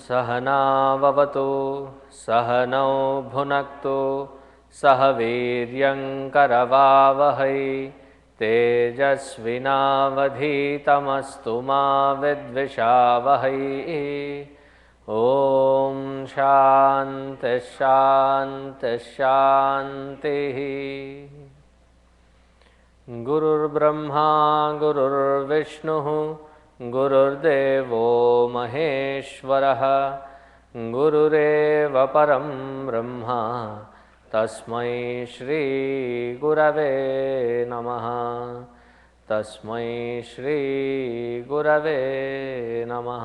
सहनाववतु सहनौ भुनक्तु सह वीर्यङ्करवावहै तेजस्विनावधीतमस्तु मा विद्विषावहै। ॐ शान्ति शान्ति शान्तिः। गुरुर्ब्रह्मा गुरुर्विष्णुः गुरुर्देवो महेश्वरः गुरुरेव परं ब्रह्म तस्मै श्री गुरवे नमः। तस्मै श्री गुरवे नमः।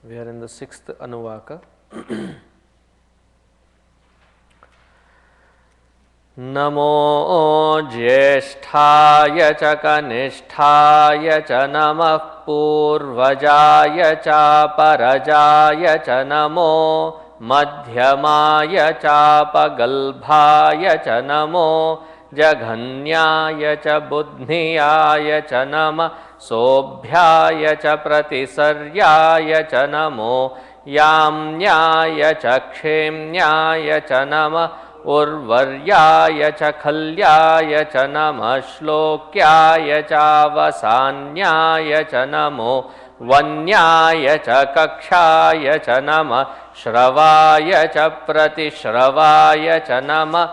We are in the sixth Anuvaka. नमो ज्येष्ठाय च कनिष्ठाय च नमः पूर्वजाय च परजाय च नमो मध्यमाय चापगल्भाय च नमो जघन्याय च बुद्धियाय च नमः सोभ्याय च प्रतिसर्याय च नमो याम्याय च क्षेम्याय च नमः उर्वर्याय च खल्याय च नमः श्लोक्याय चावसान्याय च नमो वन्याय च कक्षाय च नमः श्रवाय च प्रतिश्रवाय च नमः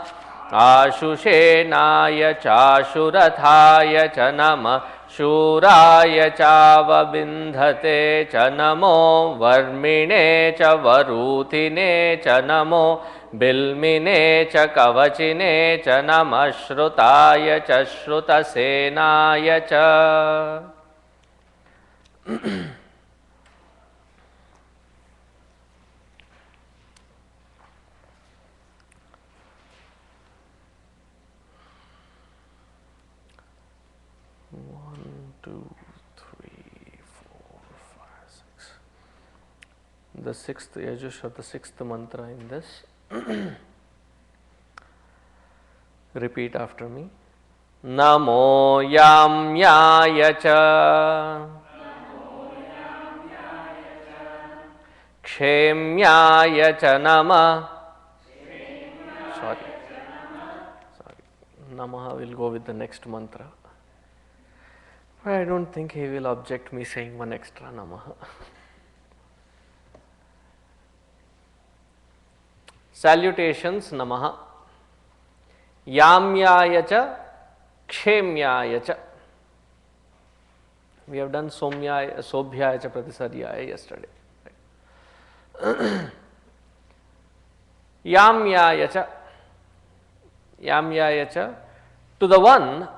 आशुषेणाय चाशुरथाय च नमः शूराय चावबिन्धते च नमो वर्मिणे च वरूथिने च नमो बिल्मिने च कवचिने च नमः श्रुताय च श्रुतसेनाय च। The sixth Yajush or the sixth mantra in this. Repeat after me. Namo Yamyaya cha Kshemyaya cha Nama. Sorry. Namaha will go with the next mantra. But I don't think he will object me saying one extra Namaha. Salutations Namaha. Yamyaya cha Kshemyaya cha. We have done Somyaya, Sobhyaya cha Pratisaryaya yesterday. Yamyaya cha. Yamyaya cha. To the one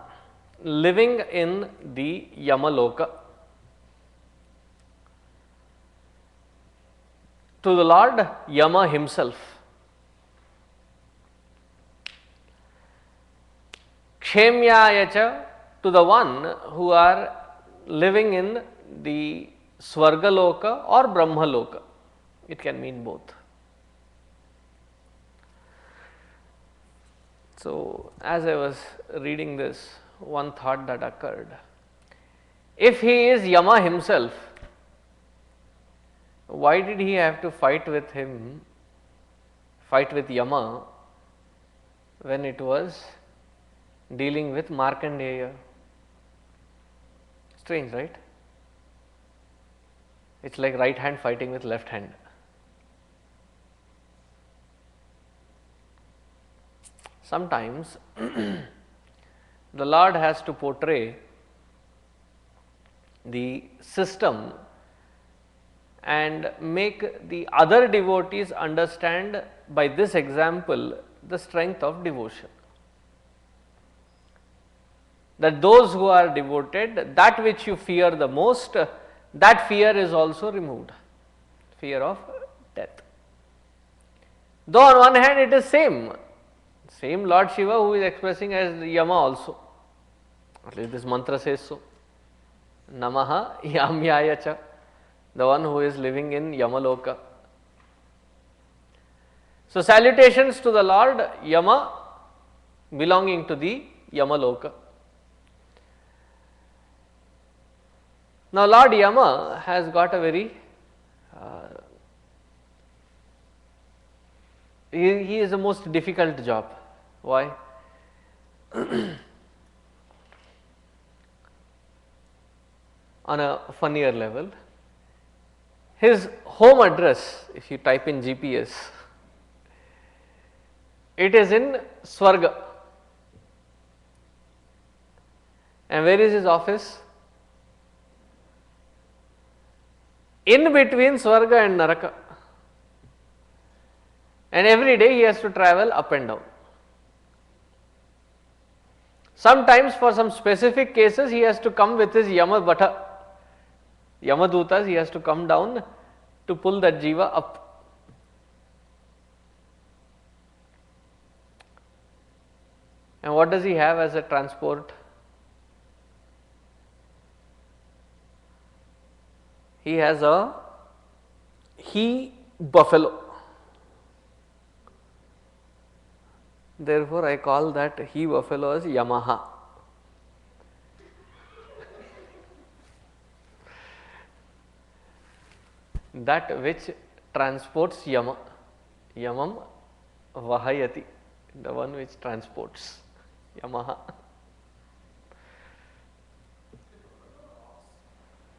living in the Yamaloka. To the Lord Yama himself. Kshemyaya cha, to the one who are living in the Swargaloka or Brahmaloka. It can mean both. So, as I was reading this, one thought that occurred. If he is Yama himself, why did he have to fight with him, fight with Yama, when it was dealing with Markandeya? Strange, right? It's like right hand fighting with left hand. Sometimes the Lord has to portray the system and make the other devotees understand by this example the strength of devotion. That those who are devoted, that which you fear the most, that fear is also removed. Fear of death. Though on one hand it is same Lord Shiva who is expressing as Yama also. At least this mantra says so. Namaha Yamyaya cha. The one who is living in Yamaloka. So, salutations to the Lord Yama belonging to the Yamaloka. Now, Lord Yama has got a very he is the most difficult job. Why? On a funnier level, his home address, if you type in GPS, it is in Swarga. And where is his office? In between Swarga and Naraka. And every day he has to travel up and down. Sometimes for some specific cases he has to come with his Yamabhatha, Yamadutas, he has to come down to pull that jiva up. And what does he have as a transport? He has a he buffalo. Therefore, I call that he buffalo as Yamaha. That which transports Yama, Yamam Vahayati, the one which transports Yamaha.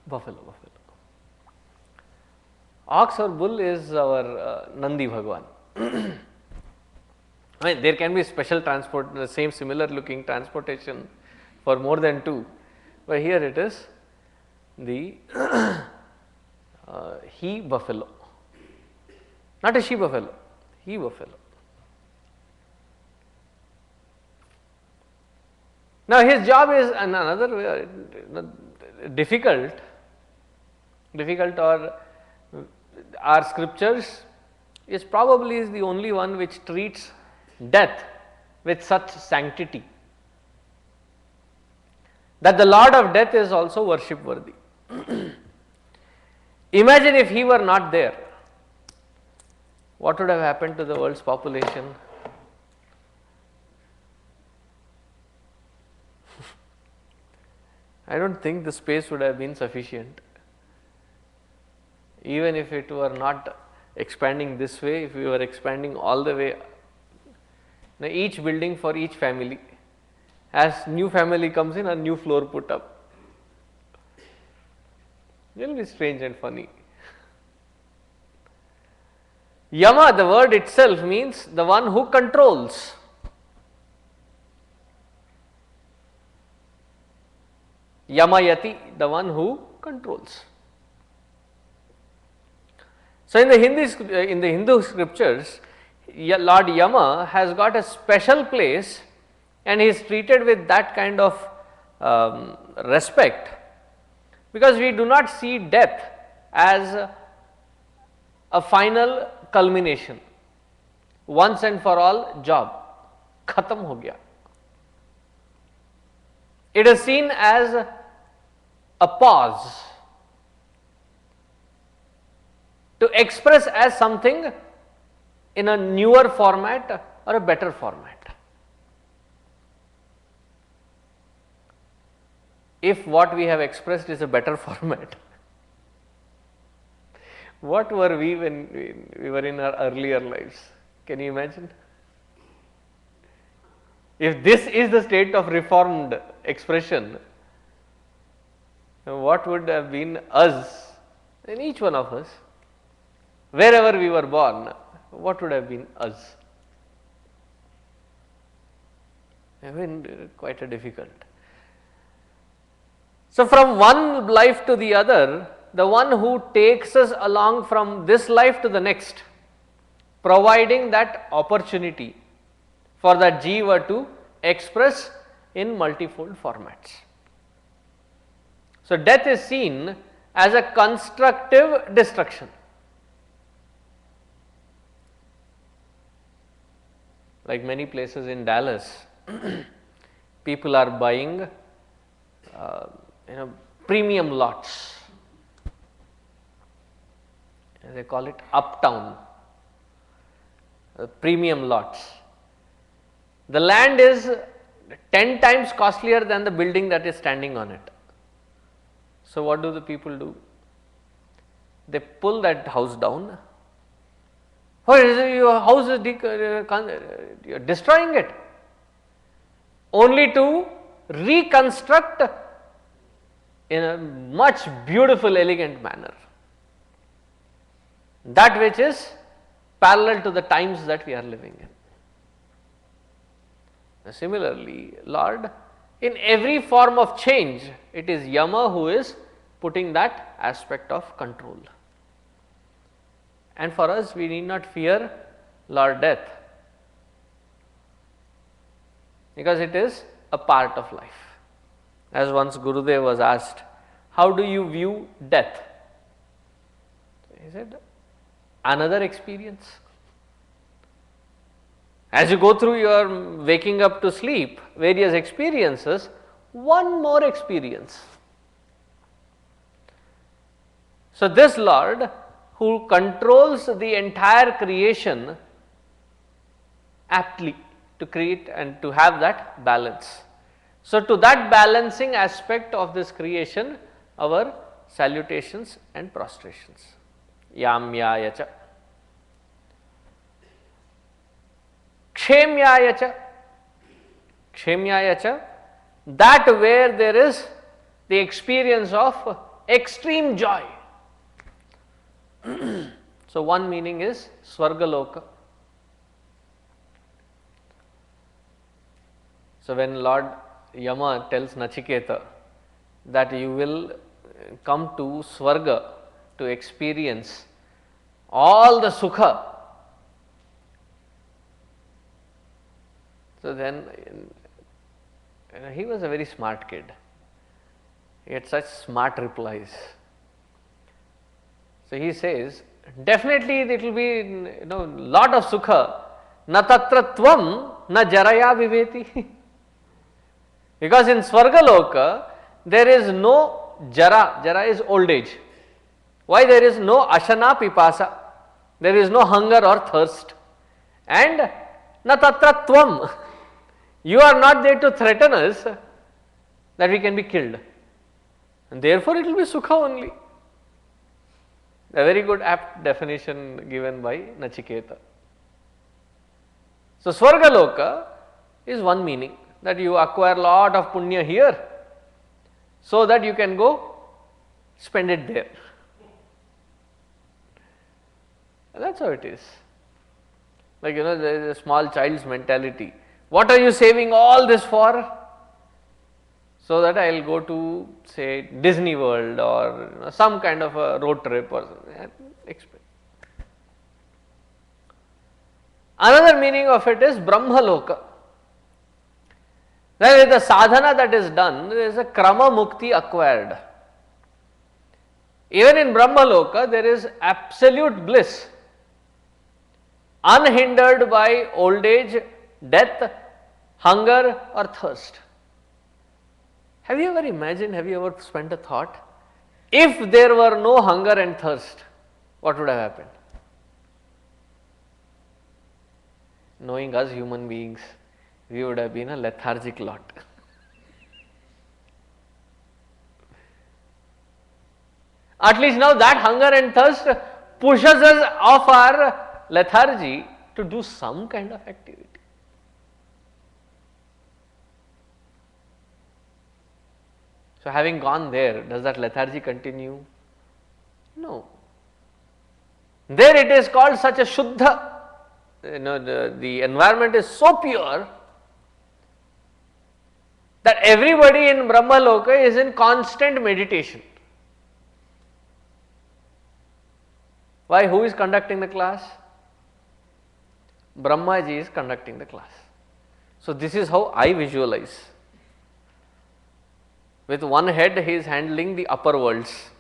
Buffalo. Ox or bull is our Nandi Bhagwan. I mean, there can be special transport, the same similar looking transportation for more than two, but here it is the he buffalo, not a she buffalo, he buffalo. Now his job is another way, difficult or our scriptures is probably the only one which treats death with such sanctity that the Lord of Death is also worship worthy. Imagine if he were not there, what would have happened to the world's population? I don't think the space would have been sufficient. Even if it were not expanding this way, if we were expanding all the way, now each building for each family, as new family comes in, a new floor put up. It will be strange and funny. Yama, the word itself means the one who controls. Yamayati, the one who controls. So in the Hindu scriptures, Lord Yama has got a special place and he is treated with that kind of respect, because we do not see death as a final culmination, once and for all job, khatam ho gaya. It is seen as a pause, to express as something in a newer format or a better format. If what we have expressed is a better format, what were we when we were in our earlier lives? Can you imagine? If this is the state of reformed expression, what would have been us, in each one of us, wherever we were born, what would have been us? I mean, quite a difficult. So from one life to the other, the one who takes us along from this life to the next, providing that opportunity for that jiva to express in multifold formats. So death is seen as a constructive destruction. Like many places in Dallas, people are buying premium lots. They call it uptown, premium lots. The land is 10 times costlier than the building that is standing on it. So what do the people do? They pull that house down. What is it? Your house is you are destroying it. Only to reconstruct in a much beautiful, elegant manner. That which is parallel to the times that we are living in. Similarly, Lord, in every form of change, it is Yama who is putting that aspect of control. And for us, we need not fear Lord Death, because it is a part of life. As once Gurudev was asked, how do you view death? He said, another experience. As you go through your waking up to sleep, various experiences, one more experience. So this Lord who controls the entire creation aptly to create and to have that balance. So to that balancing aspect of this creation, our salutations and prostrations. Yamyaya cha. Kshemyaya cha. Kshemyaya cha. That where there is the experience of extreme joy. So one meaning is Swargaloka. So when Lord Yama tells Nachiketa that you will come to Swarga to experience all the Sukha, so then he was a very smart kid. He had such smart replies. So he says, definitely it will be lot of Sukha, na tatra tvam na jaraya viveti. Because in Swargaloka, there is no jara, jara is old age. Why? There is no ashana pipasa, there is no hunger or thirst. And na tatra tvam, you are not there to threaten us that we can be killed. And therefore it will be Sukha only. A very good apt definition given by Nachiketa. So Swargaloka is one meaning, that you acquire lot of punya here so that you can go spend it there. And that's how it is. Like there is a small child's mentality. What are you saving all this for? So that I will go to say Disney World or some kind of a road trip or something. Another meaning of it is Brahmaloka. That is the sadhana that is done, there is a krama mukti acquired. Even in Brahmaloka, there is absolute bliss, unhindered by old age, death, hunger or thirst. Have you ever imagined, have you ever spent a thought, if there were no hunger and thirst, what would have happened? Knowing us human beings, we would have been a lethargic lot. At least now that hunger and thirst pushes us off our lethargy to do some kind of activity. So having gone there, does that lethargy continue? No. There it is called such a Shuddha. The environment is so pure that everybody in Brahmaloka is in constant meditation. Why? Who is conducting the class? Brahmaji is conducting the class. So this is how I visualize. With one head he is handling the upper worlds.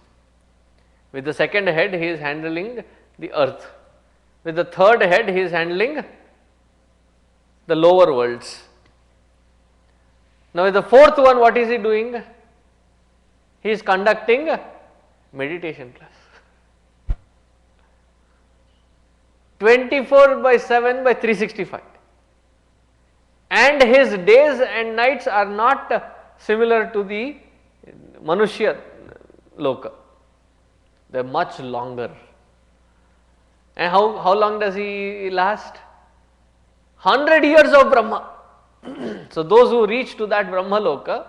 With the second head he is handling the earth. With the third head he is handling the lower worlds. Now with the fourth one, what is he doing? He is conducting meditation class. 24/7 by 365. And his days and nights are not similar to the Manushya, loka. They are much longer. And how long does he last? 100 years of Brahma. So those who reach to that Brahma loka,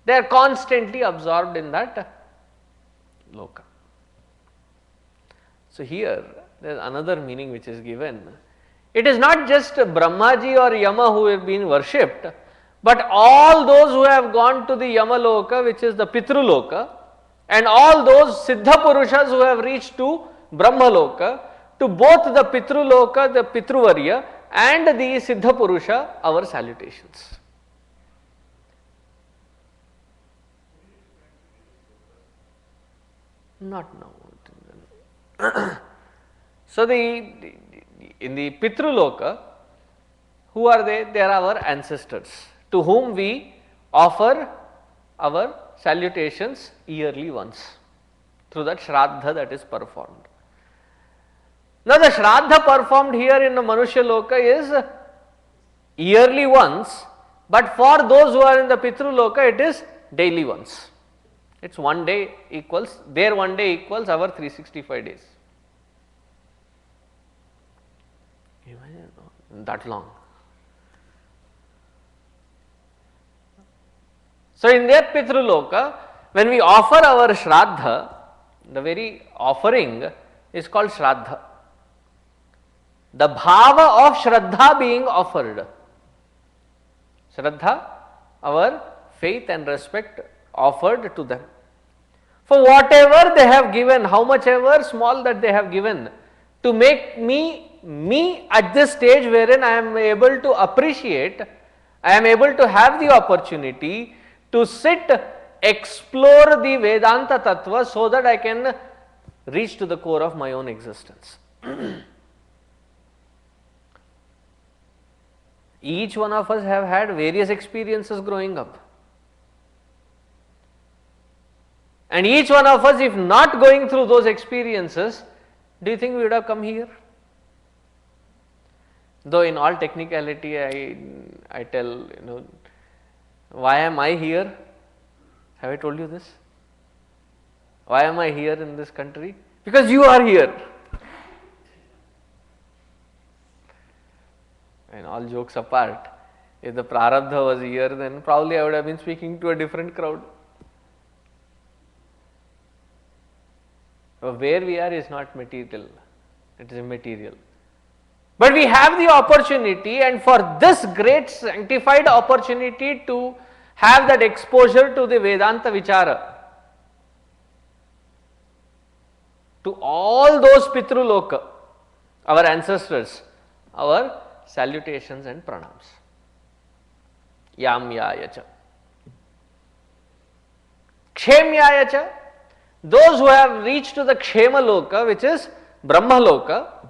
they are constantly absorbed in that loka. So here there is another meaning which is given. It is not just Brahmaji or Yama who have been worshipped, but all those who have gone to the Yama loka, which is the Pitru loka, and all those Siddha Purushas who have reached to Brahma loka, to both the Pitru loka, the Pitruvarya, and the Siddha Purusha, our salutations. Not now. So in the Pitru loka, who are they? They are our ancestors, to whom we offer our salutations yearly once through that Shraddha that is performed. Now the Shraddha performed here in the Manushya loka is yearly once, but for those who are in the Pitru loka it is daily once. It's one day equals, their one day equals our 365 days. Imagine that long. So in their Pitru loka, when we offer our Shraddha, the very offering is called Shraddha. The bhava of Shraddha being offered. Shraddha, our faith and respect offered to them. For whatever they have given, how much ever small that they have given, to make me at this stage wherein I am able to appreciate, I am able to have the opportunity to sit, explore the Vedanta Tattva so that I can reach to the core of my own existence. Each one of us have had various experiences growing up. And each one of us, if not going through those experiences, do you think we would have come here? Though in all technicality, I tell, why am I here? Have I told you this? Why am I here in this country? Because you are here. And all jokes apart, if the Prarabdha was here, then probably I would have been speaking to a different crowd. Where we are is not material, it is immaterial. But we have the opportunity, and for this great sanctified opportunity to have that exposure to the Vedanta Vichara, to all those Pitru Loka, our ancestors, our salutations and pranams. Yamyaya cha. Kshemyaya cha. Those who have reached to the Kshema Loka, which is Brahma Loka,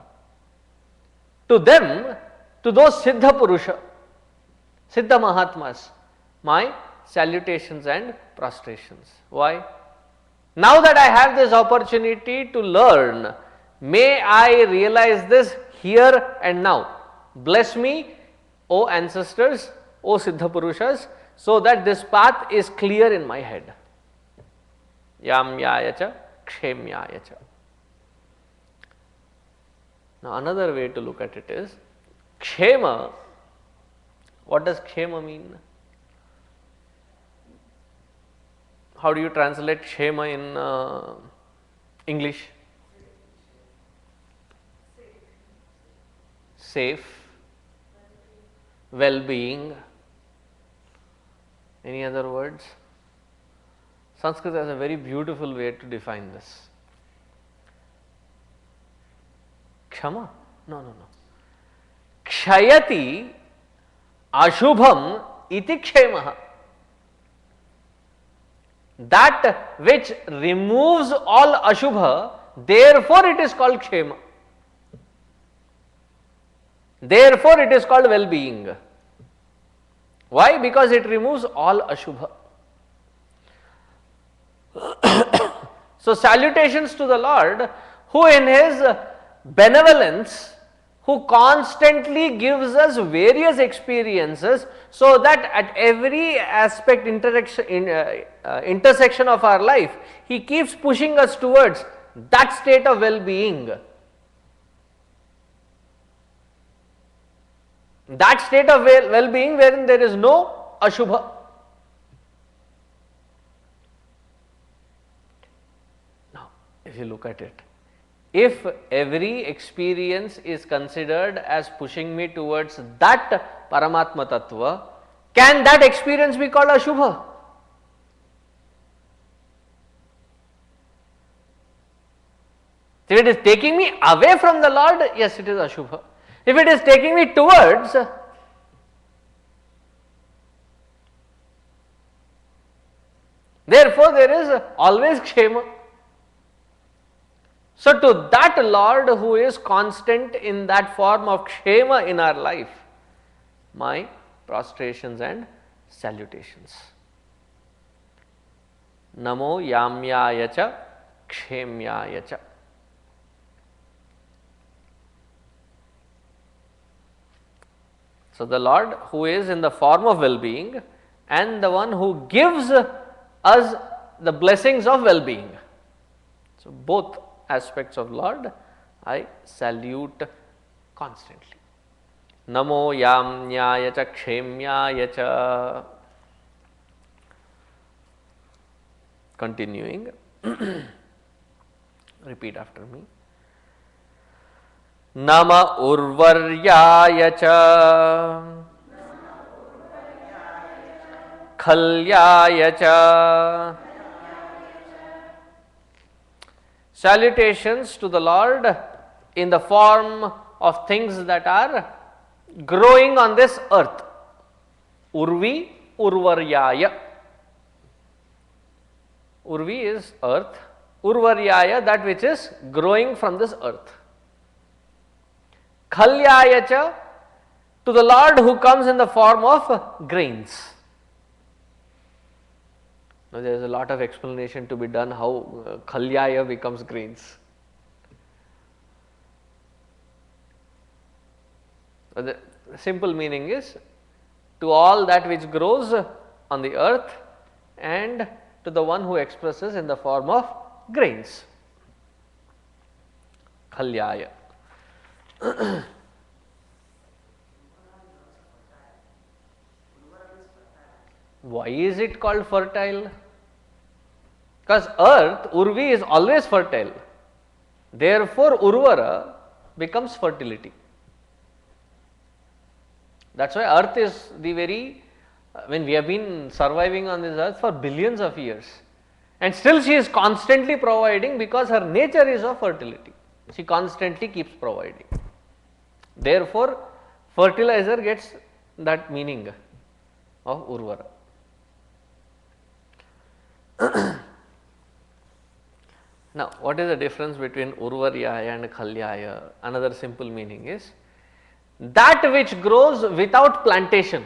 to them, to those Siddha Purusha, Siddha Mahatmas, my salutations and prostrations. Why? Now that I have this opportunity to learn, may I realize this here and now. Bless me, O ancestors, O Siddha Purushas, so that this path is clear in my head. Yamyaya cha, kshemyaya cha. Now another way to look at it is, kshema, what does kshema mean? How do you translate kshema in English? Safe, well-being. Any other words? Sanskrit has a very beautiful way to define this. Kshama? No. Kshayati ashubham iti kshemaha. That which removes all ashubha, therefore it is called kshema. Therefore it is called well-being. Why? Because it removes all ashubha. So salutations to the Lord, who in his benevolence, who constantly gives us various experiences, so that at every aspect intersection of our life, he keeps pushing us towards that state of well-being. That state of well-being wherein there is no Ashubha. Now, if you look at it, if every experience is considered as pushing me towards that Paramatma Tattva, can that experience be called Ashubha? If it is taking me away from the Lord, yes, it is Ashubha. If it is taking me towards, therefore there is always Kshema. So, to that Lord who is constant in that form of Kshema in our life, my prostrations and salutations. Namo Yamyaya cha Kshemyaya cha. So, the Lord who is in the form of well-being and the one who gives us the blessings of well-being. So, both aspects of Lord I salute constantly. Namo Yamyaya cha Kshemyaya cha. Continuing, repeat after me. Nama Urvaryaya cha Khalyaya cha. Salutations to the Lord in the form of things that are growing on this earth. Urvi, Urvaryaya. Urvi is earth, Urvaryaya that which is growing from this earth. Khalyaya cha, to the Lord who comes in the form of grains. Now there is a lot of explanation to be done how Khalyaya becomes grains. The simple meaning is to all that which grows on the earth and to the one who expresses in the form of grains. Khalyaya. Why is it called fertile? Because earth, Urvi, is always fertile. Therefore, Urvara becomes fertility. That is why earth is the very, when we have been surviving on this earth for billions of years, and still she is constantly providing because her nature is of fertility. She constantly keeps providing. Therefore, fertilizer gets that meaning of Urvara. Now, what is the difference between Urvaryaya and Khalyaya? Another simple meaning is that which grows without plantation,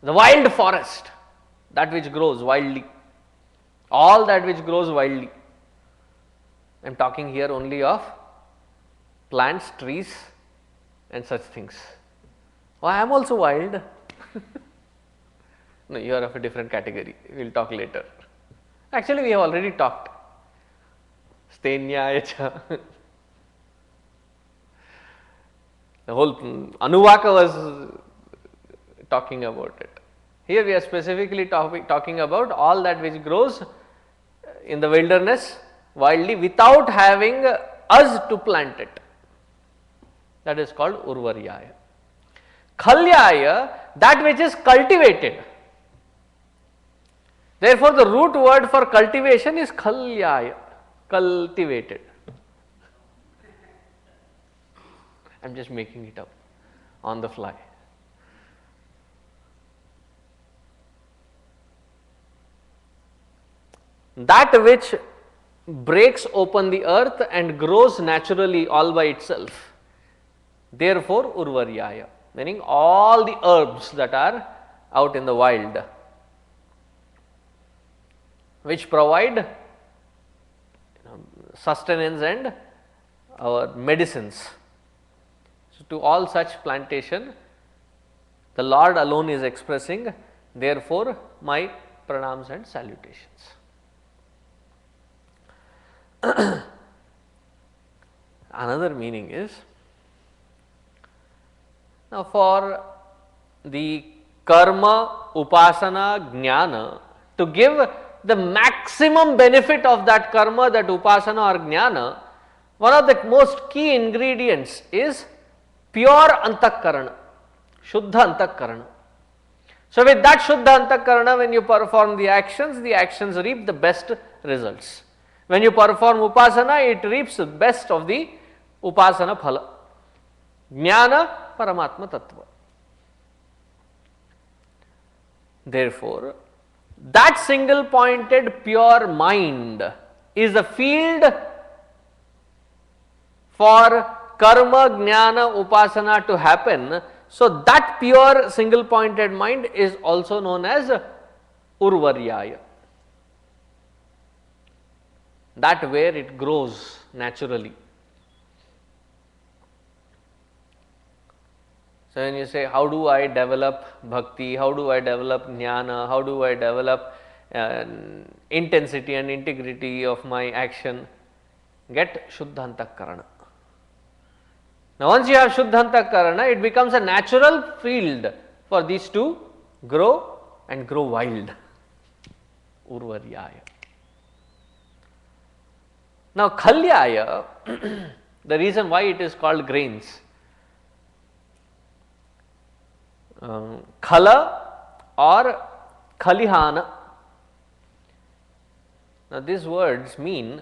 the wild forest, that which grows wildly, all that which grows wildly. I am talking here only of plants, trees and such things. Oh, I am also wild. No, you are of a different category, we will talk later. Actually, we have already talked. Stenyaya cha. The whole Anuvaka was talking about it. Here we are specifically talking about all that which grows in the wilderness wildly without having us to plant it. That is called Urvaryaya. Khalyaya, that which is cultivated. Therefore, the root word for cultivation is Khalyaya, cultivated. I am just making it up on the fly. That which breaks open the earth and grows naturally all by itself. Therefore, Urvaryaya, meaning all the herbs that are out in the wild, which provide sustenance and our medicines So, to all such plantation, the Lord alone is expressing, therefore, my pranams and salutations. Another meaning is, now for the karma, upasana, jnana, to give the maximum benefit of that karma, that upasana or jnana, one of the most key ingredients is pure antakarana, shuddha antakarana. So, with that shuddha antakarana, when you perform the actions reap the best results. When you perform upasana, it reaps the best of the upasana phala. Jnana Paramatma Tattva. Therefore, that single pointed pure mind is the field for karma, jnana, upasana to happen. So, that pure single pointed mind is also known as Urvaryaya. That where it grows naturally. So, when you say, how do I develop bhakti, how do I develop jnana, how do I develop intensity and integrity of my action, get Shuddha Antakarana. Now, once you have Shuddha Antakarana, it becomes a natural field for these to grow and grow wild. Urvaryaya. Now, Khalyaya, the reason why it is called grains, Khala or Khalihana. Now, these words mean,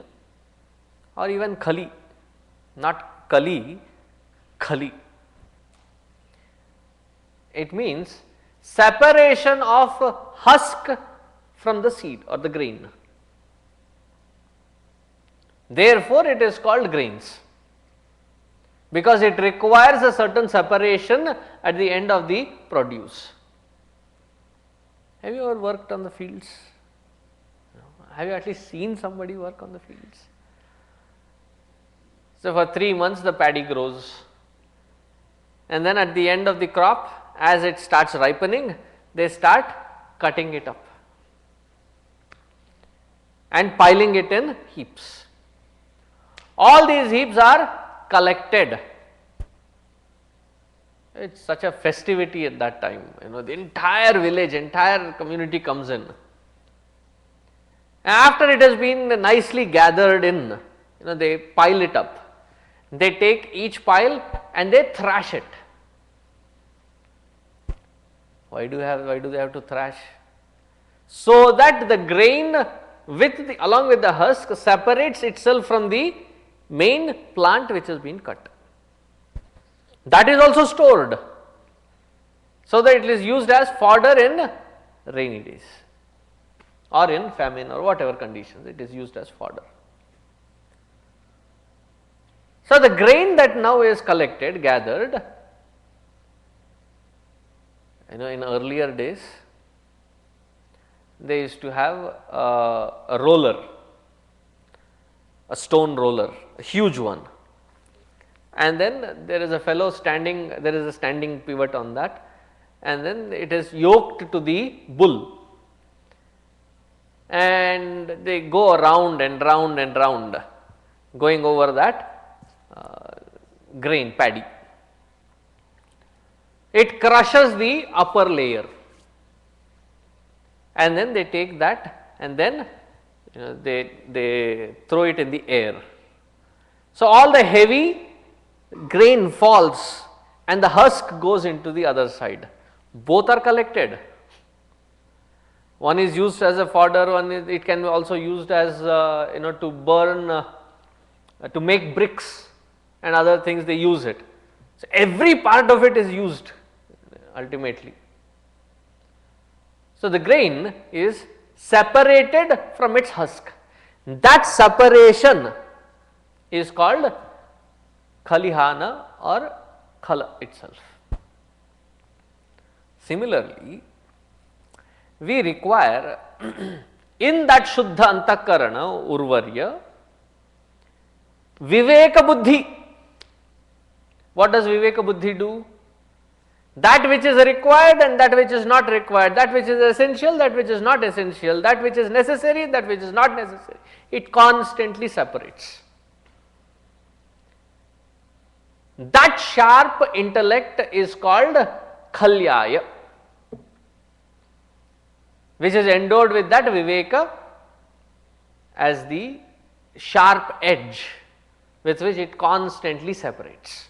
or even Khali, not Kali, Khali. It means separation of husk from the seed or the grain. Therefore, it is called grains, because it requires a certain separation at the end of the produce. Have you ever worked on the fields? Have you at least seen somebody work on the fields? So, for 3 months the paddy grows, and then at the end of the crop, as it starts ripening, they start cutting it up and piling it in heaps. All these heaps are collected. It is such a festivity at that time, the entire village, entire community comes in. And after it has been nicely gathered in, they pile it up. They take each pile and they thrash it. Why do they have to thrash? So that the grain along with the husk separates itself from the main plant which has been cut. That is also stored, so that it is used as fodder in rainy days or in famine or whatever conditions, it is used as fodder. So, the grain that now is collected, gathered, in earlier days they used to have a roller, a stone roller, a huge one, and then there is a fellow standing, there is a standing pivot on that, and then it is yoked to the bull, and they go around and round and round, going over that grain, paddy. It crushes the upper layer, and then they take that and then they throw it in the air. So, all the heavy grain falls and the husk goes into the other side. Both are collected. One is used as a fodder, it can be also used as to burn, to make bricks and other things, they use it. So, every part of it is used ultimately. So, the grain is separated from its husk. That separation is called Khalihana or Khala itself. Similarly, we require in that Shuddha Antakarana, Urvarya, Viveka Buddhi. What does Viveka Buddhi do? That which is required and that which is not required, that which is essential, that which is not essential, that which is necessary, that which is not necessary, it constantly separates. That sharp intellect is called Khalyaya, which is endowed with that Viveka as the sharp edge with which it constantly separates.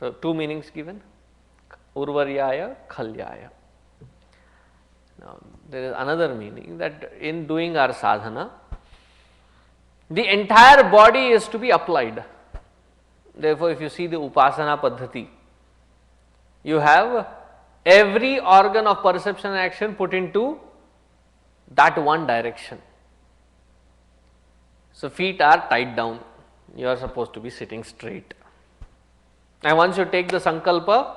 So, two meanings given, Urvaryaya, Khalyaya. Now, there is another meaning that in doing our sadhana, the entire body is to be applied. Therefore, if you see the Upasana Paddhati, you have every organ of perception and action put into that one direction. So, feet are tied down, you are supposed to be sitting straight. And once you take the sankalpa,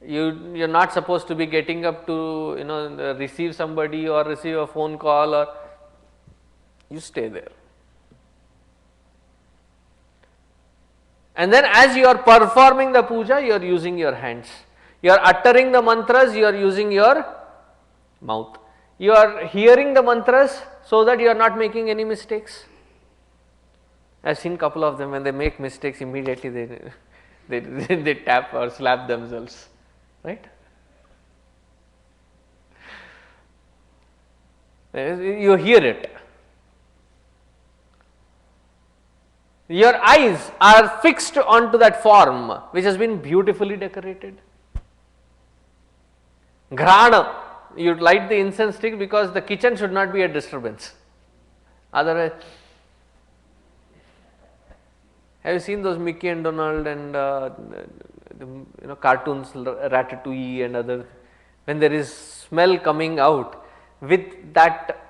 you are not supposed to be getting up to receive somebody or receive a phone call, or you stay there. And then as you are performing the puja, you are using your hands. You are uttering the mantras, you are using your mouth. You are hearing the mantras so that you are not making any mistakes. I have seen a couple of them, when they make mistakes, immediately they tap or slap themselves, right? You hear it. Your eyes are fixed onto that form which has been beautifully decorated. Ghrana, you light the incense stick because the kitchen should not be a disturbance. Otherwise, have you seen those Mickey and Donald and cartoons, Ratatouille and other? When there is smell coming out, with that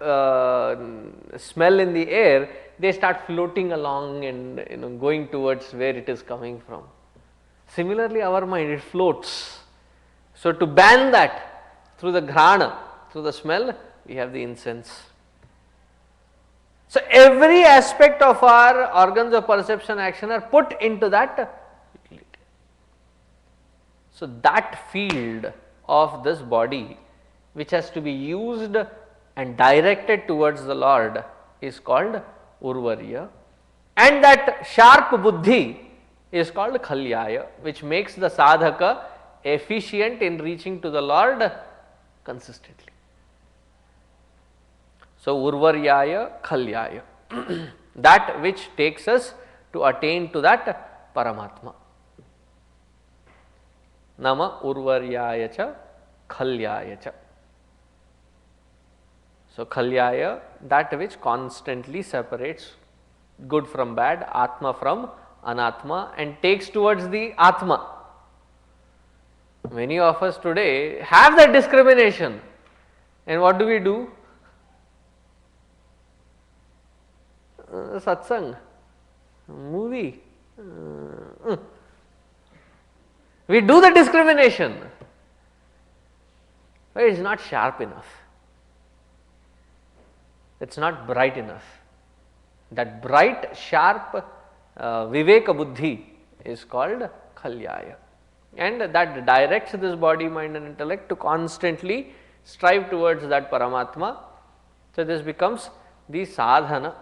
smell in the air, they start floating along and going towards where it is coming from. Similarly, our mind, it floats. So, to ban that through the ghrana, through the smell, we have the incense. So, every aspect of our organs of perception action are put into that utility. So, that field of this body which has to be used and directed towards the Lord is called Urvarya, and that sharp buddhi is called Khalyaya, which makes the sadhaka efficient in reaching to the Lord consistently. So, Urvaryaya, Khalyaya, that which takes us to attain to that Paramatma. Nama Urvaryaya cha Khalyaya cha. So, Khalyaya, that which constantly separates good from bad, Atma from Anatma, and takes towards the Atma. Many of us today have that discrimination, and what do? Satsang, movie. We do the discrimination, but it is not sharp enough. It is not bright enough. That bright, sharp Viveka Buddhi is called Khalyaya, and that directs this body, mind and intellect to constantly strive towards that Paramatma. So, this becomes the sadhana.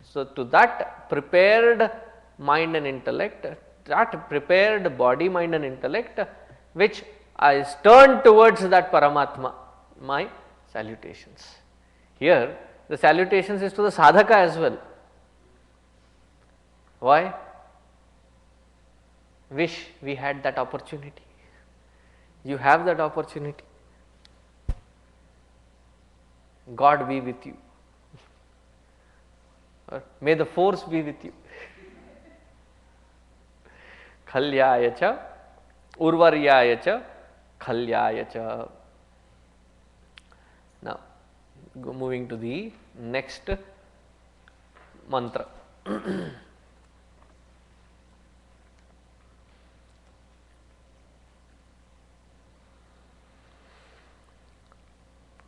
So, to that prepared mind and intellect, that prepared body, mind and intellect which is turned towards that Paramatma, my salutations. Here the salutations is to the sadhaka as well. Why? Wish we had that opportunity. You have that opportunity. God be with you. Or may the force be with you. Khalyaya cha, Urvaryaya cha, Khalyaya cha. Now, moving to the next mantra.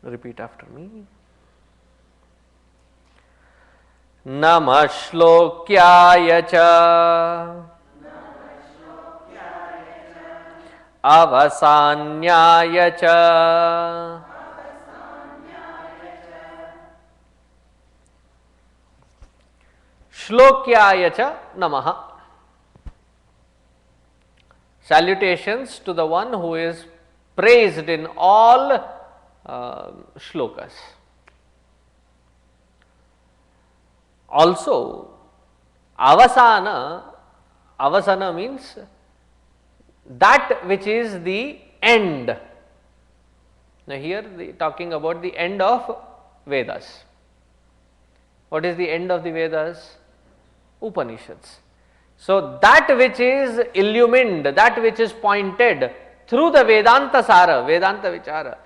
Repeat after me. Namah Shlokyaya cha Avasanyaya cha. Shlokyaya cha Namaha. Salutations to the one who is praised in all shlokas. Also, avasana means that which is the end. Now, here talking about the end of Vedas. What is the end of the Vedas? Upanishads. So, that which is illumined, that which is pointed through the Vedanta Sara, Vedanta Vichara,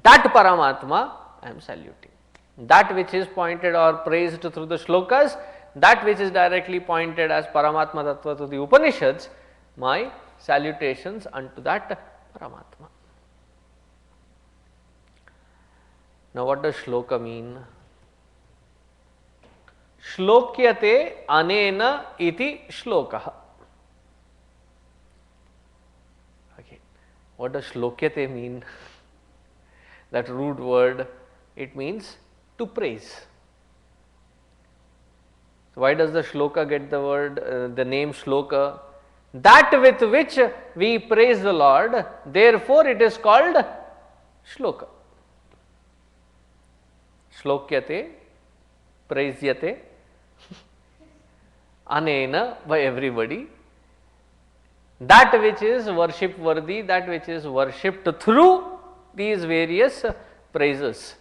that Paramatma I am saluting. That which is pointed or praised through the shlokas, that which is directly pointed as Paramatma Tattva to the Upanishads, my salutations unto that Paramatma. Now, what does shloka mean? Shlokyate anena iti shlokaha. Okay. What does shlokyate mean? That root word, it means to praise. Why does the shloka get the word, the name shloka? That with which we praise the Lord, therefore it is called shloka. Shlokyate, praisyate, anena, by everybody. That which is worship worthy, that which is worshipped through these various praises.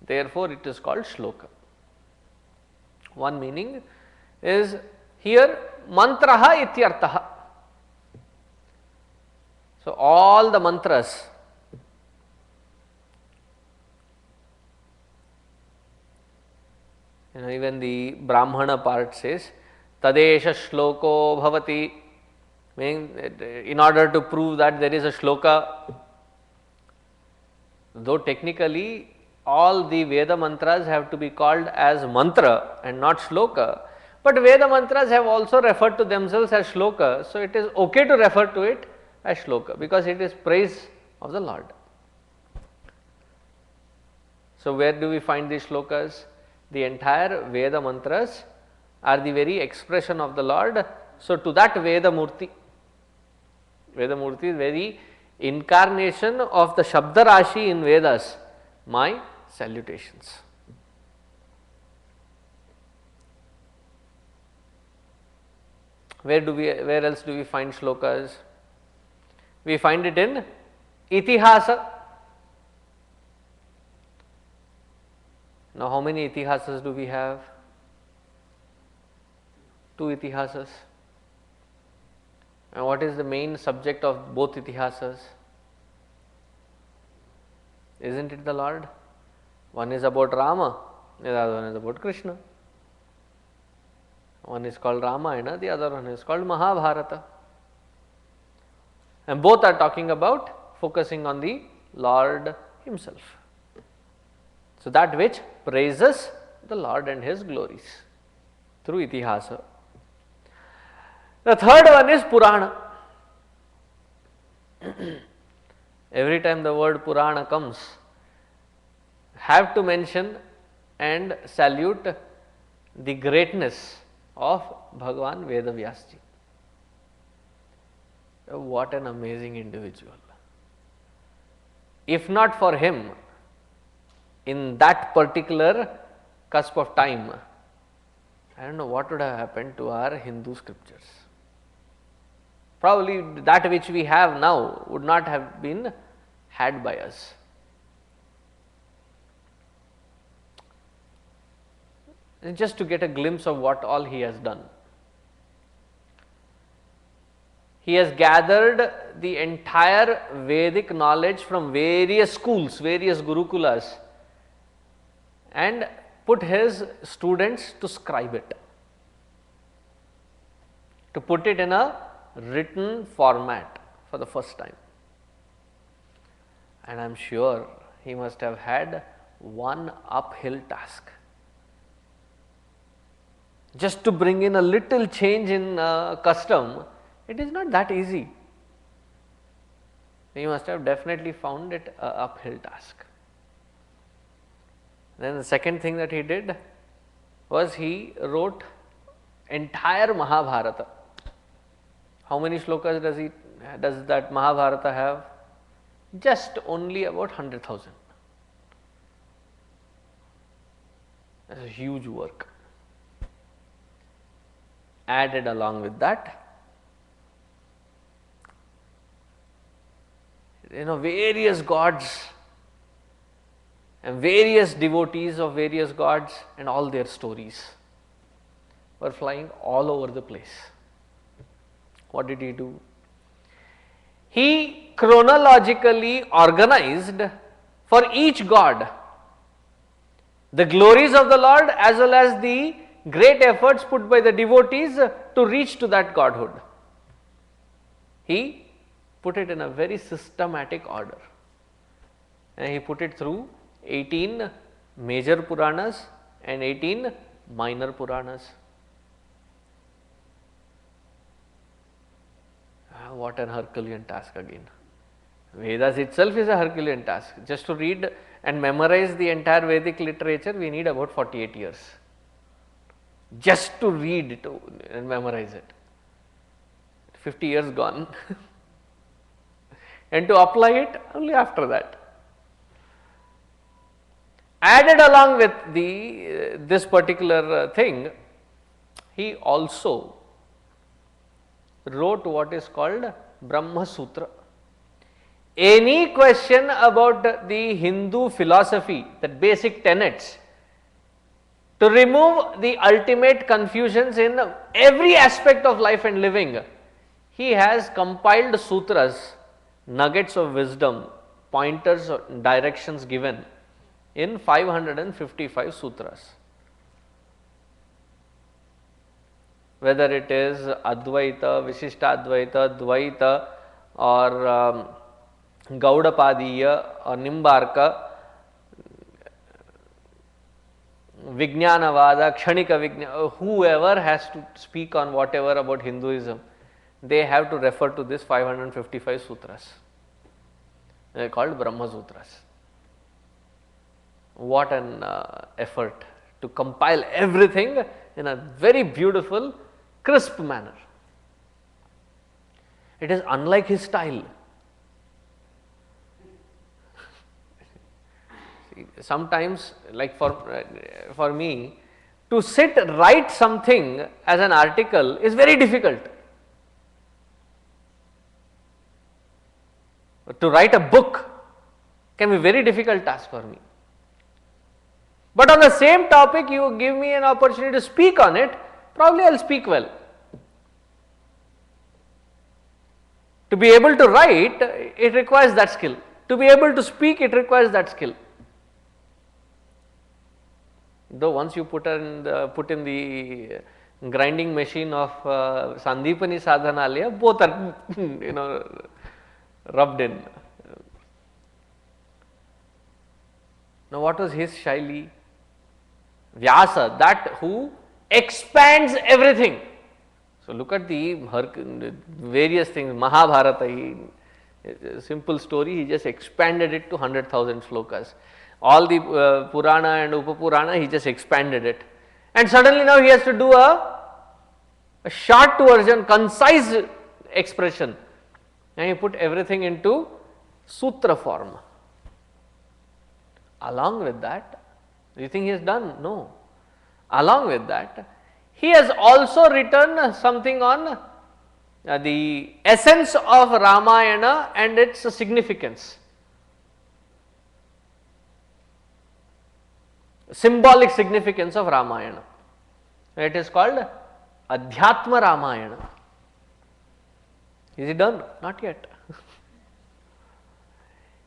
Therefore, it is called shloka. One meaning is here mantraha ityartaha. So, all the mantras, even the Brahmana part says tadesha shloko bhavati, meaning in order to prove that there is a shloka, though technically all the Veda mantras have to be called as mantra and not shloka, but Veda mantras have also referred to themselves as shloka, so it is okay to refer to it as shloka because it is praise of the Lord. So, where do we find these shlokas? The entire Veda mantras are the very expression of the Lord. So, to that Veda Murti is very incarnation of the Shabda Rashi in Vedas, my salutations. Where else do we find shlokas? We find it in Itihasa. Now, how many Itihasas do we have? 2 Itihasas. And what is the main subject of both Itihasas? Isn't it the Lord? One is about Rama, the other one is about Krishna. One is called Ramayana, the other one is called Mahabharata. And both are talking about focusing on the Lord Himself. So, that which praises the Lord and His glories through Itihasa. The third one is Purana. Every time the word Purana comes, have to mention and salute the greatness of Bhagavan Vedavyasji. What an amazing individual. If not for him, in that particular cusp of time, I don't know what would have happened to our Hindu scriptures. Probably that which we have now would not have been had by us. Just to get a glimpse of what all he has done. He has gathered the entire Vedic knowledge from various schools, various gurukulas, and put his students to scribe it, to put it in a written format for the first time. And I am sure he must have had one uphill task. just to bring in a little change in custom, it is not that easy. He must have definitely found it an uphill task. Then the second thing that he did was he wrote entire Mahabharata. How many shlokas does that Mahabharata have? Just only about 100,000. That's a huge work. Added along with that, various gods and various devotees of various gods and all their stories were flying all over the place. What did he do? He chronologically organized for each god the glories of the Lord as well as the great efforts put by the devotees to reach to that godhood. He put it in a very systematic order, and he put it through 18 major Puranas and 18 minor Puranas. What an Herculean task again. Vedas itself is a Herculean task. Just to read and memorize the entire Vedic literature, we need about 48 years. Just to read it and memorize it. 50 years gone. And to apply it only after that. Added along with this particular thing, he also wrote what is called Brahma Sutra. Any question about the Hindu philosophy, the basic tenets, to remove the ultimate confusions in every aspect of life and living, he has compiled sutras, nuggets of wisdom, pointers, directions given in 555 sutras. Whether it is Advaita, Vishishtadvaita, Dvaita, or Gaudapadiya or Nimbarka, Vijnanavada, Kshanika Vijnana, whoever has to speak on whatever about Hinduism, they have to refer to this 555 sutras. They are called Brahma Sutras. What an effort to compile everything in a very beautiful, crisp manner. It is unlike his style. Sometimes, like for me, to write something as an article is very difficult. To write a book can be a very difficult task for me. But on the same topic, you give me an opportunity to speak on it, probably I will speak well. To be able to write, it requires that skill. To be able to speak, it requires that skill. Though once you put in the grinding machine of Sandipani Sadhanalaya, both are rubbed in. Now what was his Shaili? Vyasa, that who expands everything. So look at the various things. Mahabharata, simple story, he just expanded it to 100,000 shlokas. All the Purana and Upapurana, he just expanded it. And suddenly now he has to do a short version, concise expression. And he put everything into sutra form. Along with that, do you think he has done? No. Along with that, he has also written something on the essence of Ramayana and its significance. Symbolic significance of Ramayana. It is called Adhyatma Ramayana. Is it done? Not yet.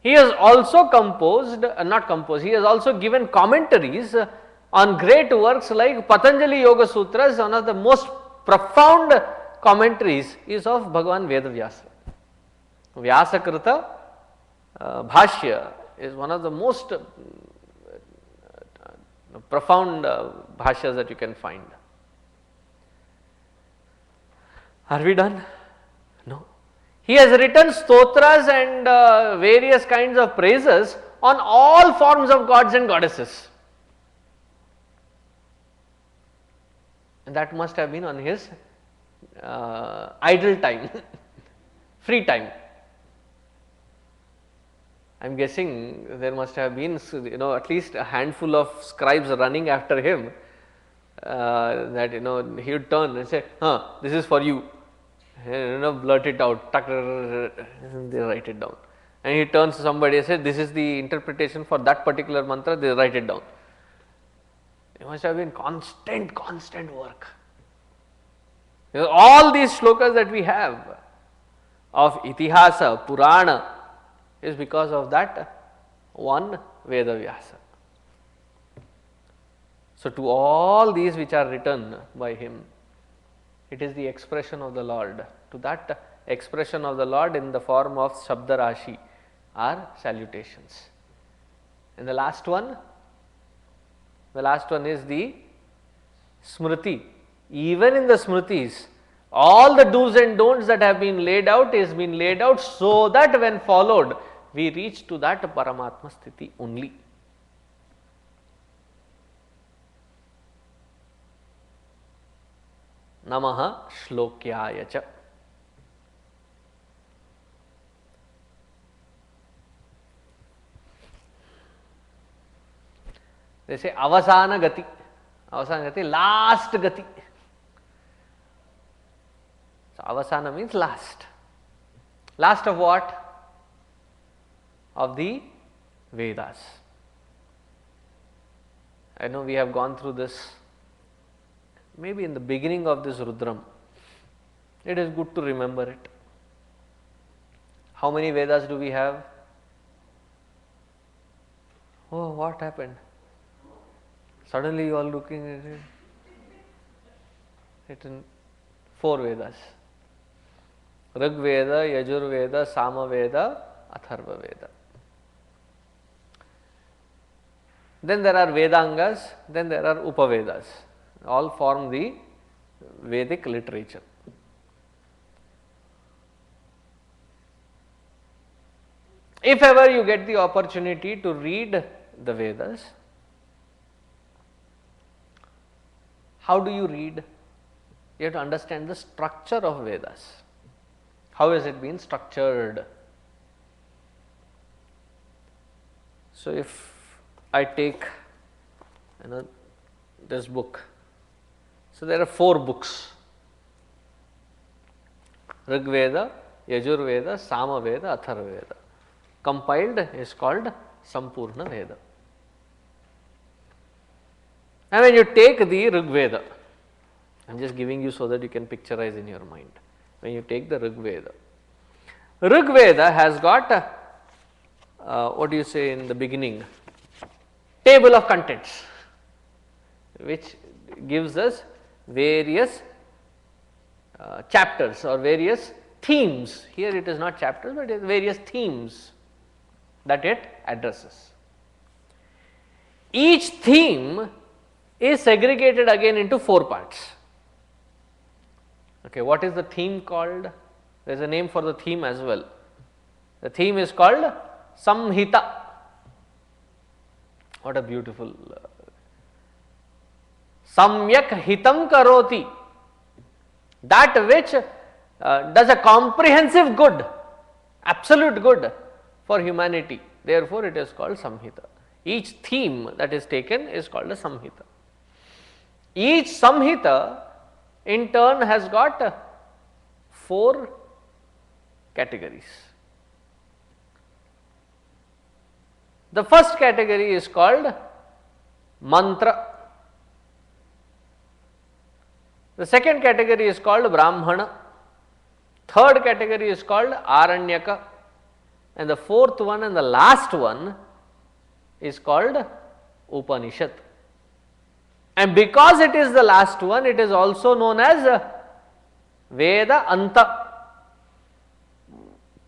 He has also he has also given commentaries on great works like Patanjali Yoga Sutras. One of the most profound commentaries is of Bhagavan Vedavyasa. Vyasakrita Bhashya is one of the most profound bhashyas that you can find. Are we done? No. He has written stotras and various kinds of praises on all forms of gods and goddesses. And that must have been on his idle time, free time. I am guessing there must have been, at least a handful of scribes running after him, that he would turn and say, this is for you, blurt it out, they write it down. And he turns to somebody and says, this is the interpretation for that particular mantra, they write it down. It must have been constant work. All these shlokas that we have of Itihasa, Purana, is because of that one Veda Vyasa. So, to all these which are written by him, it is the expression of the Lord. To that expression of the Lord in the form of Shabda Rashi are salutations. And the last one is the Smriti. Even in the Smritis, all the do's and don'ts that have been laid out is been laid out so that when followed, we reach to that Paramatma Sthiti only. Namaha Shlokyaya cha. They say Avasana Gati, last Gati. So, Avasana means last. Last of what? Of the Vedas. I know we have gone through this maybe in the beginning of this Rudram. It is good to remember it. How many Vedas do we have? Oh, what happened? Suddenly you are looking at it. It's in 4 Vedas. Rig Veda, Yajur Veda, Sama Veda, Atharva Veda. Then there are Vedangas, then there are Upavedas. All form the Vedic literature. If ever you get the opportunity to read the Vedas, how do you read? You have to understand the structure of Vedas. How has it been structured? So, if I take this book, so there are 4 books: Rig Veda, Yajur Veda, Sama Veda, Atharva Veda. Compiled is called Sampurna Veda. And when you take the Rig Veda, I am just giving you so that you can picturize in your mind. When you take the Rig Veda has got what do you say in the beginning? Table of contents, which gives us various chapters or various themes. Here it is not chapters, but it is various themes that it addresses. Each theme is segregated again into 4 parts. Okay, what is the theme called? There is a name for the theme as well. The theme is called Samhita. What a beautiful Samyak Hitam Karoti, that which does a comprehensive good, absolute good for humanity. Therefore, it is called Samhita. Each theme that is taken is called a Samhita. Each Samhita in turn has got 4 categories. The first category is called Mantra. The second category is called Brahmana. Third category is called Aranyaka. And the fourth one and the last one is called Upanishad. And because it is the last one, it is also known as Veda Anta,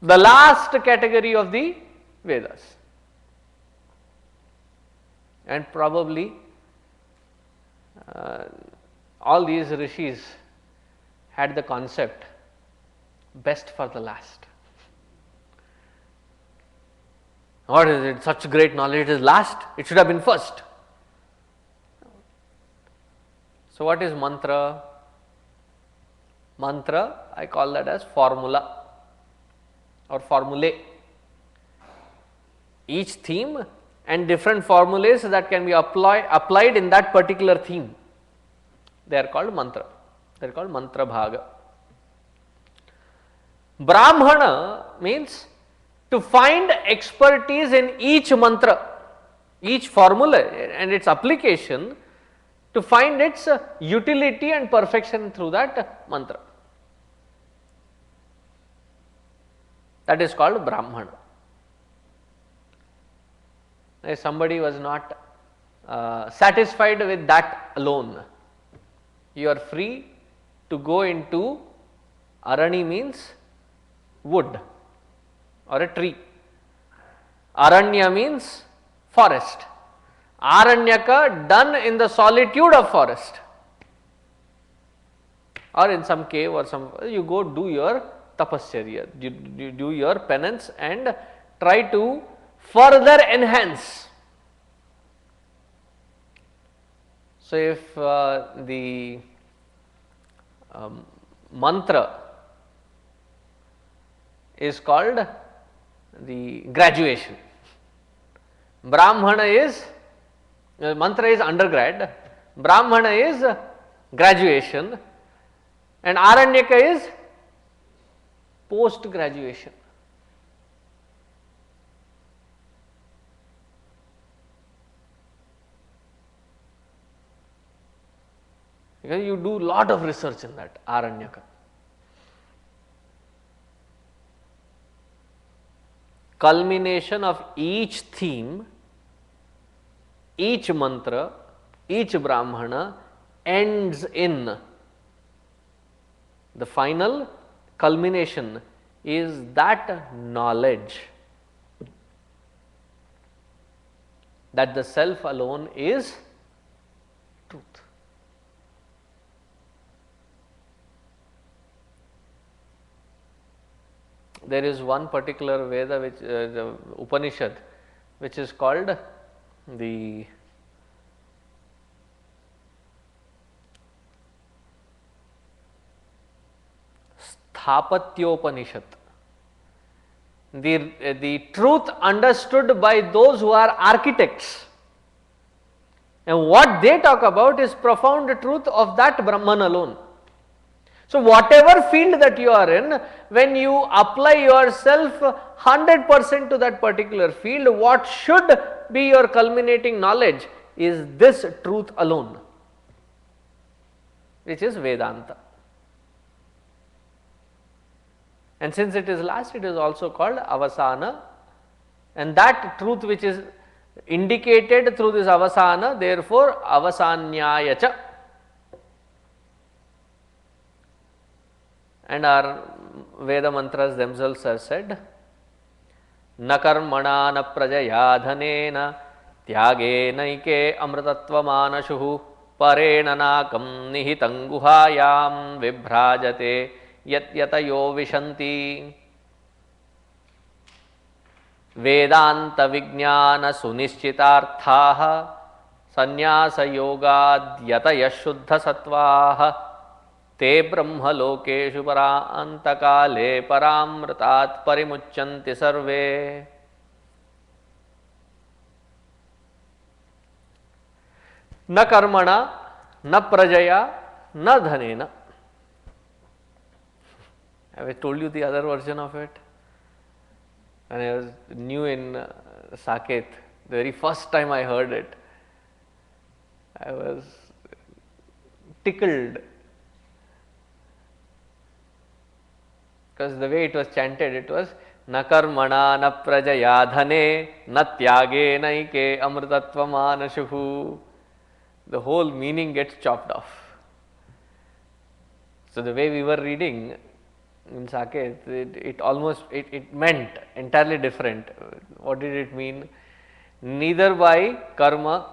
the last category of the Vedas. And probably all these rishis had the concept best for the last. What is it? Such great knowledge, it is last, it should have been first. So, what is mantra? Mantra, I call that as formula or formulae. Each theme and different formulas that can be applied in that particular theme. They are called mantra. They are called mantra bhaga. Brahmana means to find expertise in each mantra, each formula and its application, to find its utility and perfection through that mantra. That is called Brahmana. If somebody was not satisfied with that alone, you are free to go into Arani means wood or a tree. Aranya means forest. Aranyaka done in the solitude of forest or in some cave or some, you go do your tapasya, you do your penance and try to further enhance. So, if the mantra is called the graduation, Brahmana is, mantra is undergrad, Brahmana is graduation and Aranyaka is post graduation. Because you do lot of research in that Aranyaka. Culmination of each theme, each mantra, each Brahmana ends in the final culmination is that knowledge that the self alone is truth. There is one particular Veda, which the Upanishad, which is called the Sthapatyopanishad. The truth understood by those who are architects, and what they talk about is profound truth of that Brahman alone. So, whatever field that you are in, when you apply yourself 100% to that particular field, what should be your culminating knowledge is this truth alone, which is Vedanta. And since it is last, it is also called Avasana, and that truth which is indicated through this Avasana, therefore Avasanyayacha. And our Veda mantras themselves are said, na karmana na prajaya dhanena tyagena ike amritattvamanashuhu parena nakam nihitam guhayam vibhrajate yat yatayo vishanti vedanta vijnana sunischitarthaha sannyasa yogad yataya shuddha sattvaha te brahma lokeshu parantakale paramritat parimuchanti sarve. Na karmana, na prajaya, na dhanena. Have I told you the other version of it? When I was new in Saket, the very first time I heard it, I was tickled. Because the way it was chanted, it was na karmana na prajaya dhane na tyage naike amritattvamanashuhu. The whole meaning gets chopped off. So, the way we were reading in Saket, it meant entirely different. What did it mean? Neither by karma,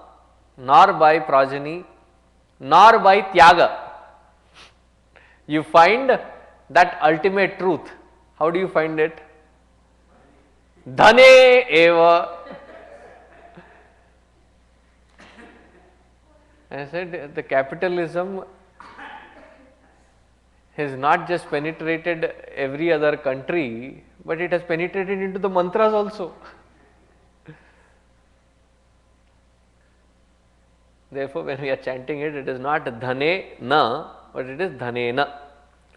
nor by progeny, nor by tyaga. You find that ultimate truth. How do you find it? Dhane eva. I said the capitalism has not just penetrated every other country, but it has penetrated into the mantras also. Therefore, when we are chanting it, it is not dhane na, but it is dhanena,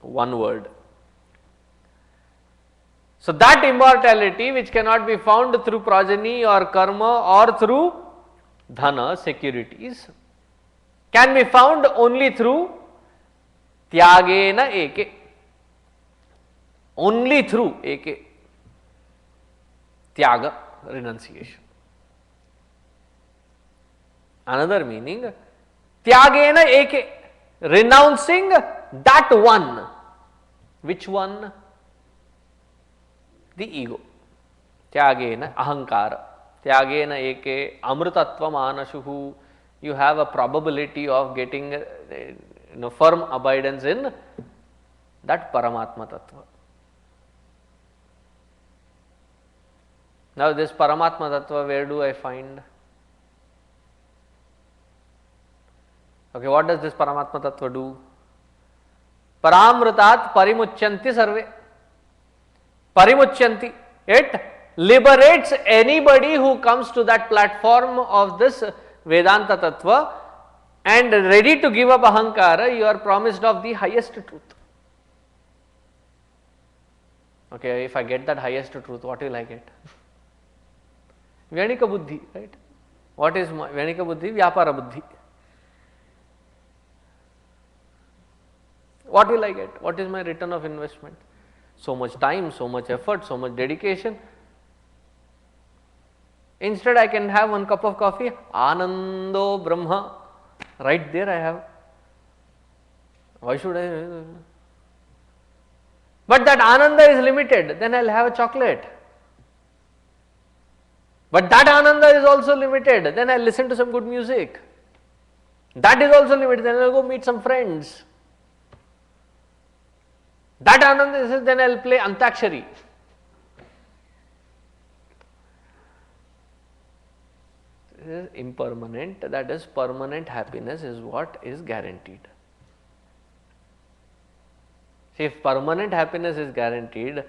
one word. So, that immortality which cannot be found through progeny or karma or through dhana, securities, can be found only through tyagena eke. Only through eke. Tyaga, renunciation. Another meaning, tyagena eke, renouncing that one. Which one? The ego. Tyagena ahankara. Tyagena eke amrutatvam anashuhu. You have a probability of getting firm abidance in that Paramatma Tattva. Now this Paramatma Tattva, where do I find? Okay, what does this Paramatma Tattva do? Paramrutat parimucyanti sarve. Parimucyanti. It liberates anybody who comes to that platform of this Vedanta Tattva and ready to give up ahankara. You are promised of the highest truth. Okay, if I get that highest truth, what will I get? Vyanika buddhi, right? What is Vyanika buddhi? Vyapara buddhi. What will I get? What is my return of investment? So much time, so much effort, so much dedication. Instead, I can have one cup of coffee, Anando Brahma. Right there I have. Why should I? But that Ananda is limited, then I will have a chocolate. But that Ananda is also limited, then I will listen to some good music. That is also limited, then I will go meet some friends. That Ananda is, then I will play Antakshari. This is impermanent, that is permanent happiness is what is guaranteed. See, if permanent happiness is guaranteed,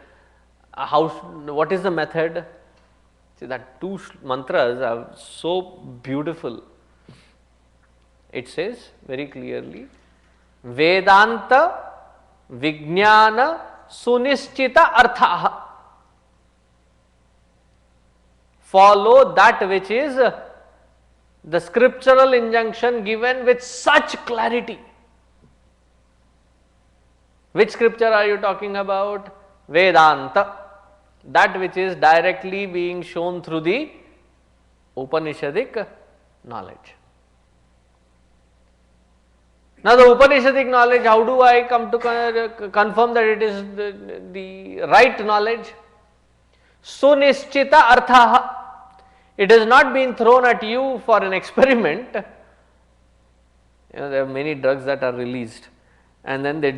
what is the method? See, that two mantras are so beautiful. It says very clearly, Vedanta Vijnana Sunischita Arthaha. Follow that which is the scriptural injunction given with such clarity. Which scripture are you talking about? Vedanta. That which is directly being shown through the Upanishadic knowledge. Now the Upanishadic knowledge, how do I come to confirm that it is the right knowledge? Sunischita arthaha. It has not been thrown at you for an experiment. There are many drugs that are released and then they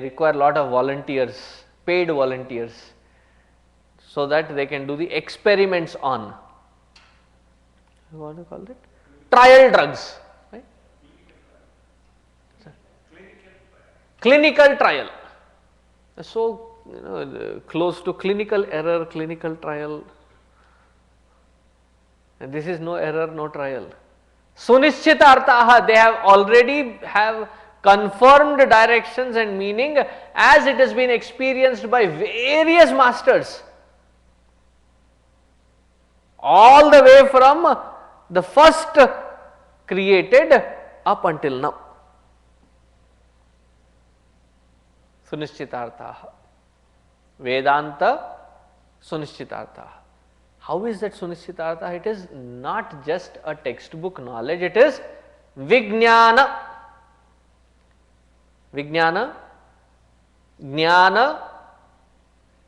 require a lot of volunteers, paid volunteers, so that they can do the experiments on, what do you call it? Trial drugs. Right? Clinical trial. So, close to clinical error, clinical trial. And this is no error, no trial. Sunischita arthaha, they have already have confirmed directions and meaning as it has been experienced by various masters. All the way from the first created up until now. Sunischitarthaha. Vedanta Sunischitarthaha. How is that Sunischitartha? It is not just a textbook knowledge, it is Vijnana. Vijnana, Jnana,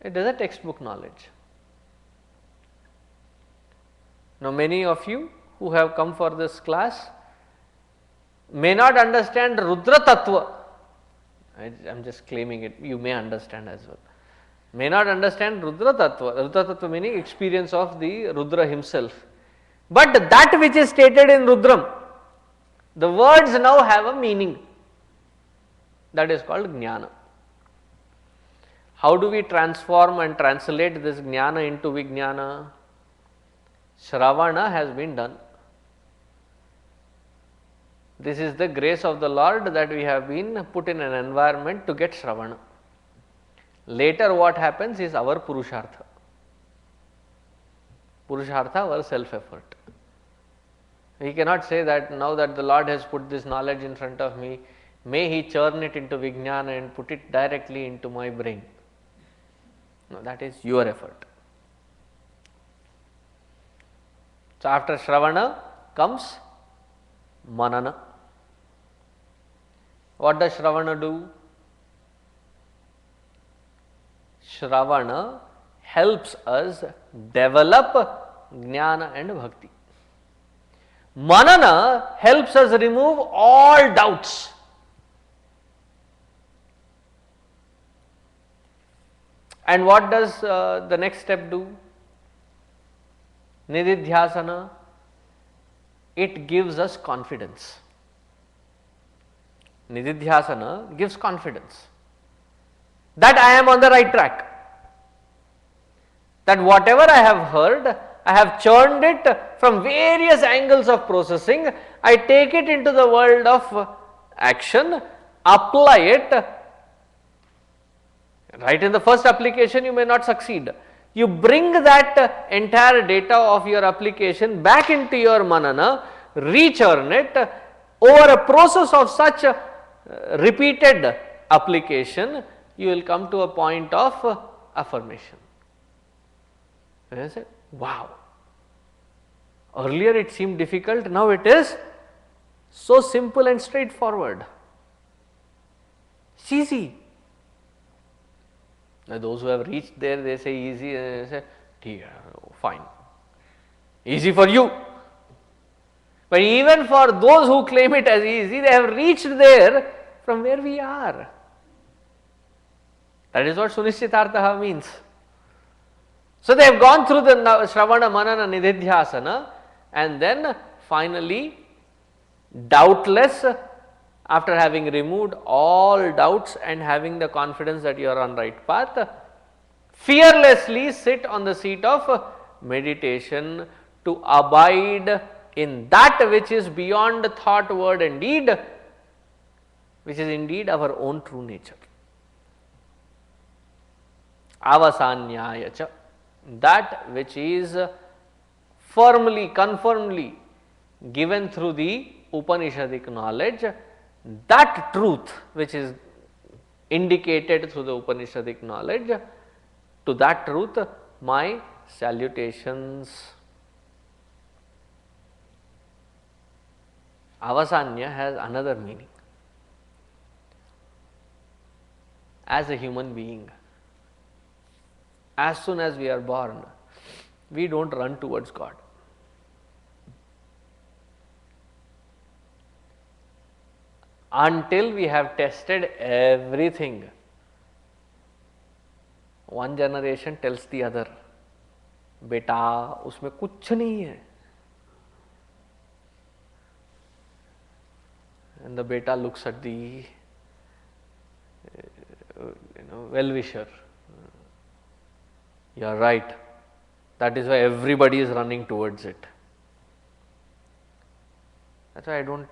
it is a textbook knowledge. Now many of you who have come for this class may not understand Rudra Tattva. I am just claiming it, you may understand as well. May not understand Rudra Tattva. Rudra Tattva meaning experience of the Rudra himself. But that which is stated in Rudram, the words now have a meaning. That is called Gyana. How do we transform and translate this Gyana into Vijnana? Shravana has been done. This is the grace of the Lord that we have been put in an environment to get Shravana. Later what happens is our Purushartha. Purushartha, our self-effort. We cannot say that now that the Lord has put this knowledge in front of me, may He churn it into Vijnana and put it directly into my brain. No, that is your effort. So, after Shravana comes Manana. What does Shravana do? Shravana helps us develop Jnana and Bhakti. Manana helps us remove all doubts. And what does the next step do? Nididhyasana. It gives us confidence. Nididhyasana gives confidence that I am on the right track. That whatever I have heard, I have churned it from various angles of processing. I take it into the world of action, apply it. Right in the first application, you may not succeed. You bring that entire data of your application back into your manana, rechurn it. Over a process of such repeated application, you will come to a point of affirmation. And I say, wow, earlier it seemed difficult, now it is so simple and straightforward. It's easy. Now those who have reached there, they say easy, they say, dear, fine, easy for you. But even for those who claim it as easy, they have reached there from where we are. That is what Sunishchitartha means. So they have gone through the Shravana, Manana, Nididhyasana, and then finally, doubtless, after having removed all doubts and having the confidence that you are on right path, fearlessly sit on the seat of meditation to abide in that which is beyond thought, word and deed, which is indeed our own true nature. Avasanyaya, that which is firmly, confirmedly given through the Upanishadic knowledge, that truth which is indicated through the Upanishadic knowledge, to that truth my salutations. Avasanya has another meaning. As a human being, as soon as we are born, we don't run towards God. Until we have tested everything. One generation tells the other, beta, उसमें कुछ नहीं है. And the beta looks at the well-wisher. You are right. That is why everybody is running towards it. That's why I don't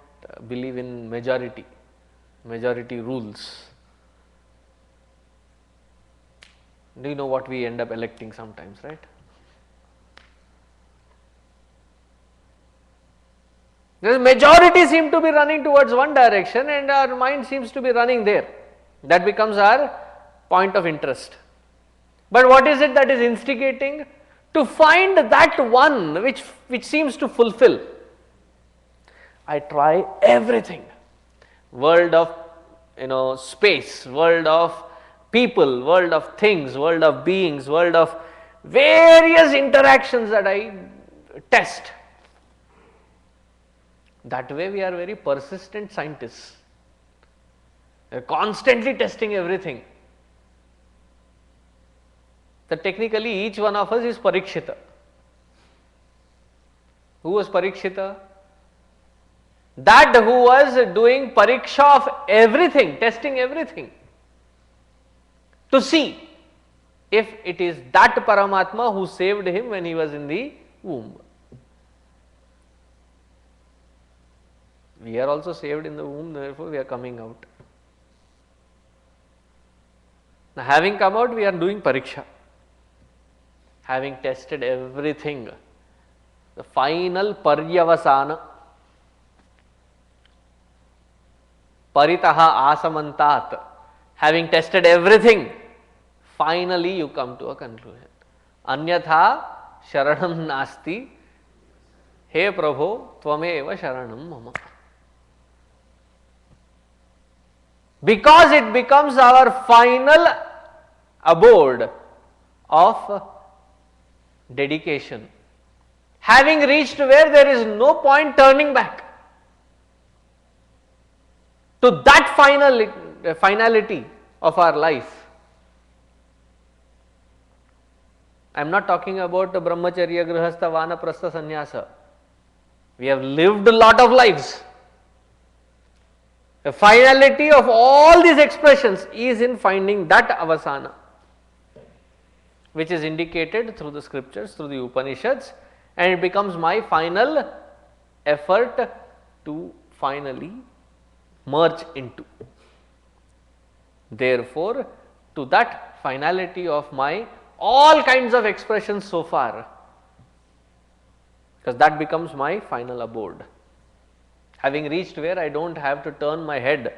believe in majority rules. Do you know what we end up electing sometimes, right? The majority seem to be running towards one direction and our mind seems to be running there. That becomes our point of interest. But what is it that is instigating? To find that one which seems to fulfill. I try everything. World of space, world of people, world of things, world of beings, world of various interactions that I test. That way we are very persistent scientists. They are constantly testing everything. So technically each one of us is Parikshita. Who was Parikshita? That who was doing pariksha of everything, testing everything, to see if it is that Paramatma who saved him when he was in the womb. We are also saved in the womb, therefore we are coming out. Now having come out, we are doing pariksha. Having tested everything, the final paryavasana, paritaha asamantat, having tested everything, finally you come to a conclusion. Anyatha sharanam nasti, he Prabho tvameva sharanam mama. Because it becomes our final abode of dedication, having reached where there is no point turning back to that finality of our life. I am not talking about the brahmacharya, grihastha, vanaprastha, sannyasa. We have lived a lot of lives. The finality of all these expressions is in finding that avasana, which is indicated through the scriptures, through the Upanishads, and it becomes my final effort to finally merge into. Therefore, to that finality of my all kinds of expressions so far, because that becomes my final abode. Having reached where I don't have to turn my head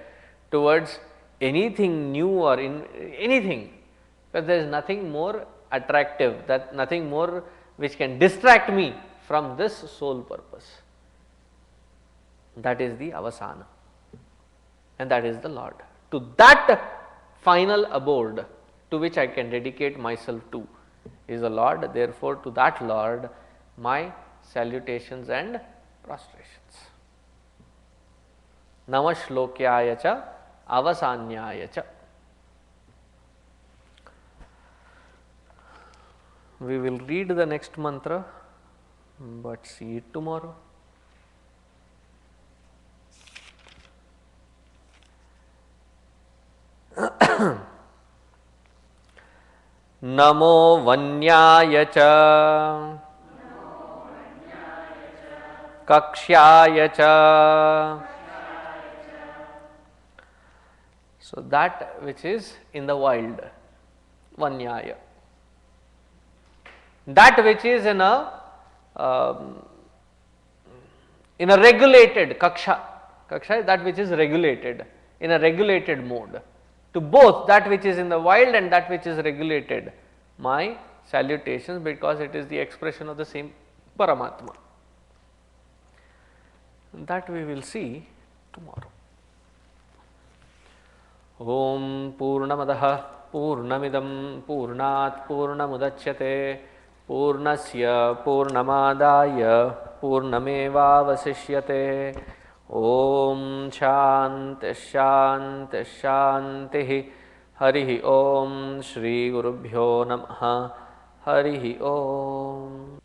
towards anything new or in anything, because there is nothing more attractive, that nothing more which can distract me from this sole purpose. That is the avasana, and that is the Lord. To that final abode to which I can dedicate myself to is the Lord. Therefore, to that Lord my salutations and prostrations. Namah shlokyaya cha avasanyaya cha. We will read the next mantra, but see it tomorrow. Namo Vanyaya cha Kakshaya cha. So that which is in the wild, Vanyaya. That which is in a regulated kaksha. Kaksha is that which is regulated, in a regulated mode. To both that which is in the wild and that which is regulated, my salutations, because it is the expression of the same Paramatma. That we will see tomorrow. Om Purnamadaha Purnamidam Purnat Purnamudachyate Purnasya Purnamadaya Purnameva Vasishyate. Om Shanti Shanti Shanti. Harihi Om. Shri Gurubhyo Namaha. Harihi Om.